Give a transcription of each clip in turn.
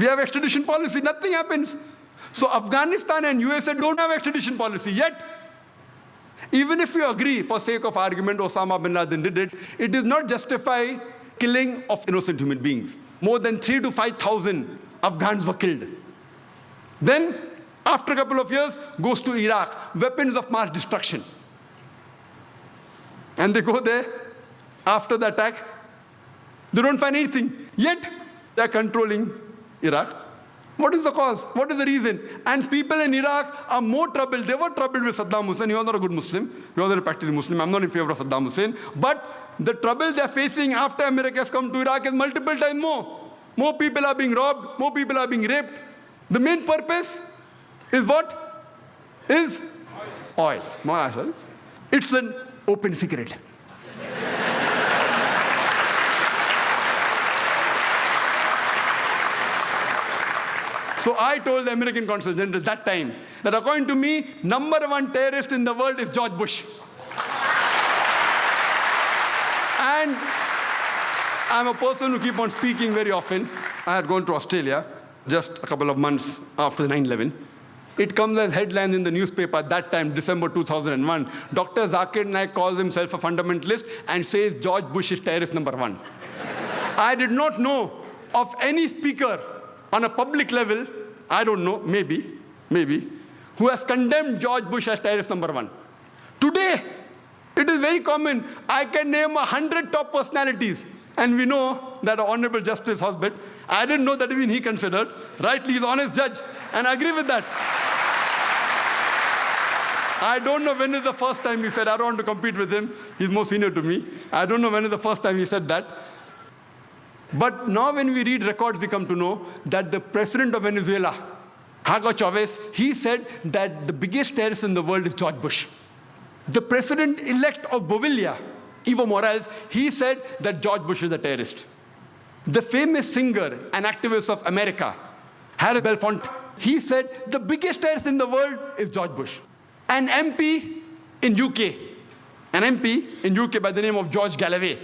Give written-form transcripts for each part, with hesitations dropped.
We have extradition policy, nothing happens. So Afghanistan and USA don't have extradition policy yet. Even if you agree, for sake of argument, Osama bin Laden did it, it does not justify killing of innocent human beings. More than 3,000 to 5,000 Afghans were killed. Then, after a couple of years, goes to Iraq, weapons of mass destruction. And they go there, after the attack, they don't find anything. Yet, they're controlling Iraq. What is the cause? What is the reason? And people in Iraq are more troubled. They were troubled with Saddam Hussein. He was not a good Muslim. He was not a practicing Muslim. I'm not in favor of Saddam Hussein. But the trouble they're facing after America has come to Iraq is multiple times more. More people are being robbed. More people are being raped. The main purpose is what? Is oil. It's an open secret. So I told the American Consul General that time that according to me, number one terrorist in the world is George Bush. And I'm a person who keeps on speaking very often. I had gone to Australia just a couple of months after 9/11. It comes as headlines in the newspaper at that time, December 2001. Dr. Zakir Naik calls himself a fundamentalist and says George Bush is terrorist number one. I did not know of any speaker on a public level, I don't know, maybe, who has condemned George Bush as terrorist number one. Today, it is very common. I can name 100 top personalities. And we know that Honorable Justice Hosbet, I didn't know that even he considered. Rightly, he's an honest judge. And I agree with that. I don't know when is the first time he said, I don't want to compete with him. He's more senior to me. I don't know when is the first time he said that. But now when we read records, we come to know that the president of Venezuela, Hugo Chavez, he said that the biggest terrorist in the world is George Bush. The president-elect of Bolivia, Evo Morales, he said that George Bush is a terrorist. The famous singer and activist of America, Harry Belafonte, he said the biggest terrorist in the world is George Bush. An MP in UK by the name of George Galloway,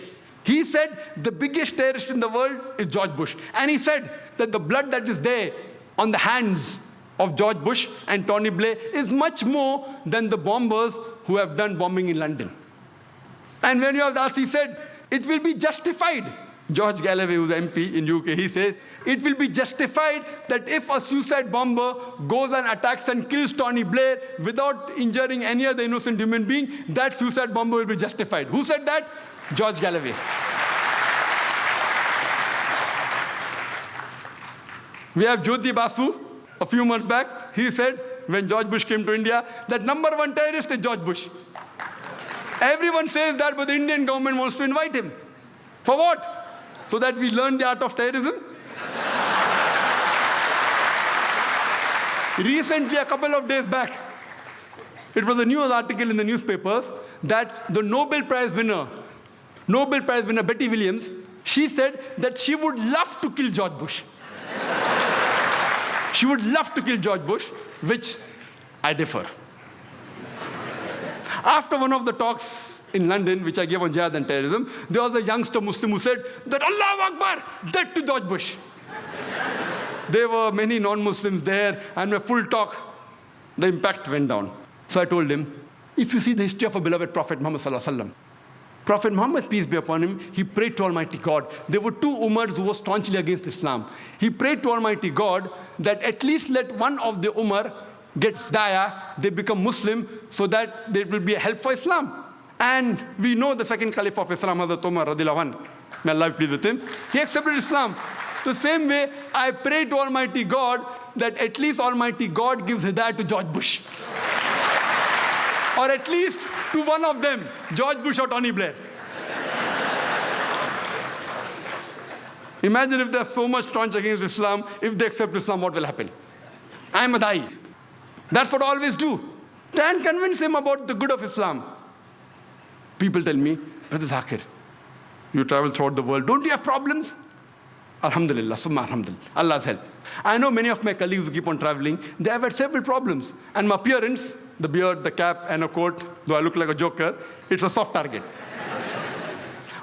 he said the biggest terrorist in the world is George Bush. And he said that the blood that is there on the hands of George Bush and Tony Blair is much more than the bombers who have done bombing in London. And when you have asked, he said, it will be justified. George Galloway, who's MP in UK, he says, it will be justified that if a suicide bomber goes and attacks and kills Tony Blair without injuring any other innocent human being, that suicide bomber will be justified. Who said that? George Galloway. We have Jyoti Basu, a few months back. He said, when George Bush came to India, that number one terrorist is George Bush. Everyone says that, but the Indian government wants to invite him. For what? So that we learn the art of terrorism? Recently, a couple of days back, it was a news article in the newspapers that the Nobel Prize winner Betty Williams, she said that she would love to kill George Bush. She would love to kill George Bush, which I differ. After one of the talks in London, which I gave on jihad and terrorism, there was a youngster Muslim who said that Allahu Akbar, death to George Bush. There were many non-Muslims there, and my full talk, the impact went down. So I told him, if you see the history of a beloved Prophet Muhammad Sallallahu Alaihi Wasallam, Prophet Muhammad, peace be upon him, he prayed to Almighty God. There were two Umars who were staunchly against Islam. He prayed to Almighty God that at least let one of the Umar get daya, they become Muslim, so that there will be a help for Islam. And we know the second Caliph of Islam, Hazrat Umar, radiallahu anhu, may Allah be pleased with him, he accepted Islam. The same way, I pray to Almighty God that at least Almighty God gives hidayah to George Bush. Or at least to one of them, George Bush or Tony Blair. Imagine if there's so much staunch against Islam, if they accept Islam, what will happen? I am a da'i. That's what I always do. Try and convince him about the good of Islam. People tell me, Brother Zakir, you travel throughout the world, don't you have problems? Alhamdulillah, summa alhamdulillah, Allah's help. I know many of my colleagues who keep on traveling, they have had several problems. And my appearance, the beard, the cap, and a coat, though I look like a joker, it's a soft target.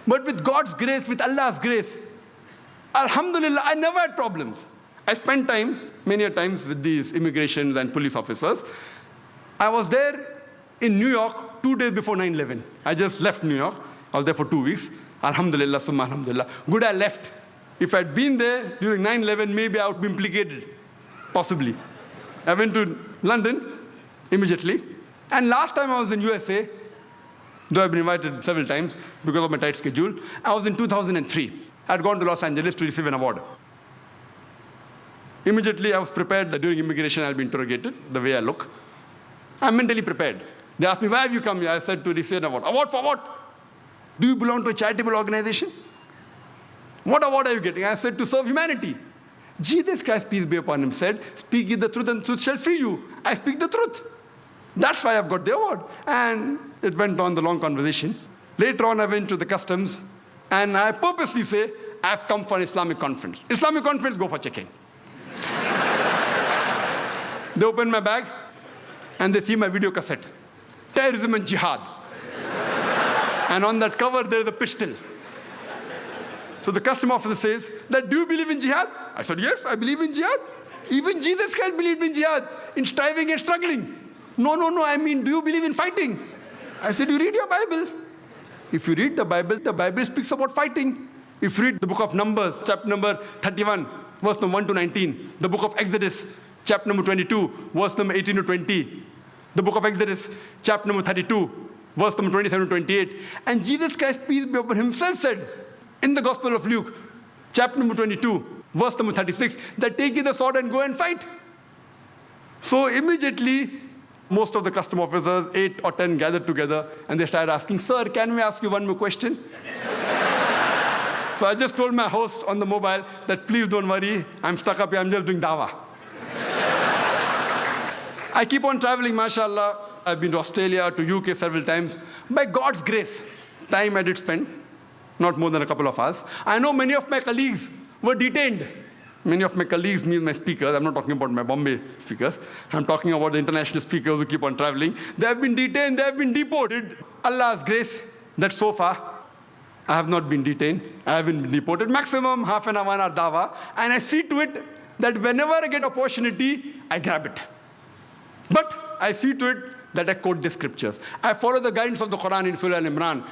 But with God's grace, with Allah's grace, alhamdulillah, I never had problems. I spent time, many a times, with these immigration and police officers. I was there in New York 2 days before 9/11. I just left New York. I was there for 2 weeks. Alhamdulillah, summa alhamdulillah. Good I left. If I'd been there during 9/11, maybe I would be implicated, possibly. I went to London immediately. And last time I was in USA, though I've been invited several times because of my tight schedule, I was in 2003. I'd gone to Los Angeles to receive an award. Immediately, I was prepared that during immigration I'll be interrogated, the way I look. I'm mentally prepared. They asked me, why have you come here? I said, to receive an award. Award for what? Do you belong to a charitable organization? What award are you getting? I said, to serve humanity. Jesus Christ, peace be upon him, said, speak ye the truth and truth shall free you. I speak the truth. That's why I've got the award. And it went on the long conversation. Later on, I went to the customs, and I purposely say, I've come for an Islamic conference. Islamic conference, go for checking. They open my bag, and they see my video cassette. Terrorism and Jihad. And on that cover, there is a pistol. So the custom officer says, that, do you believe in jihad? I said, yes, I believe in jihad. Even Jesus Christ believed in jihad, in striving and struggling. No, I mean, do you believe in fighting? I said, you read your Bible. If you read the Bible speaks about fighting. If you read the book of Numbers, chapter number 31, verse number 1 to 19. The book of Exodus, chapter number 22, verse number 18 to 20. The book of Exodus, chapter number 32, verse number 27 to 28. And Jesus Christ, peace be upon him, himself said, in the Gospel of Luke, chapter number 22, verse number 36, that take ye the sword and go and fight. So immediately, most of the custom officers, 8 or 10, gathered together, and they started asking, sir, can we ask you one more question? So I just told my host on the mobile that please don't worry, I'm stuck up here, I'm just doing dawah. I keep on traveling, mashallah. I've been to Australia, to UK several times. By God's grace, time I did spend, not more than a couple of hours. I know many of my colleagues were detained. Many of my colleagues mean my speakers. I'm not talking about my Bombay speakers. I'm talking about the international speakers who keep on traveling. They have been detained, they have been deported. Allah's grace that so far, I have not been detained. I haven't been deported. Maximum half an hour, 1 hour dawah. And I see to it that whenever I get opportunity, I grab it. But I see to it that I quote the scriptures. I follow the guidance of the Quran in Surah Al-Imran.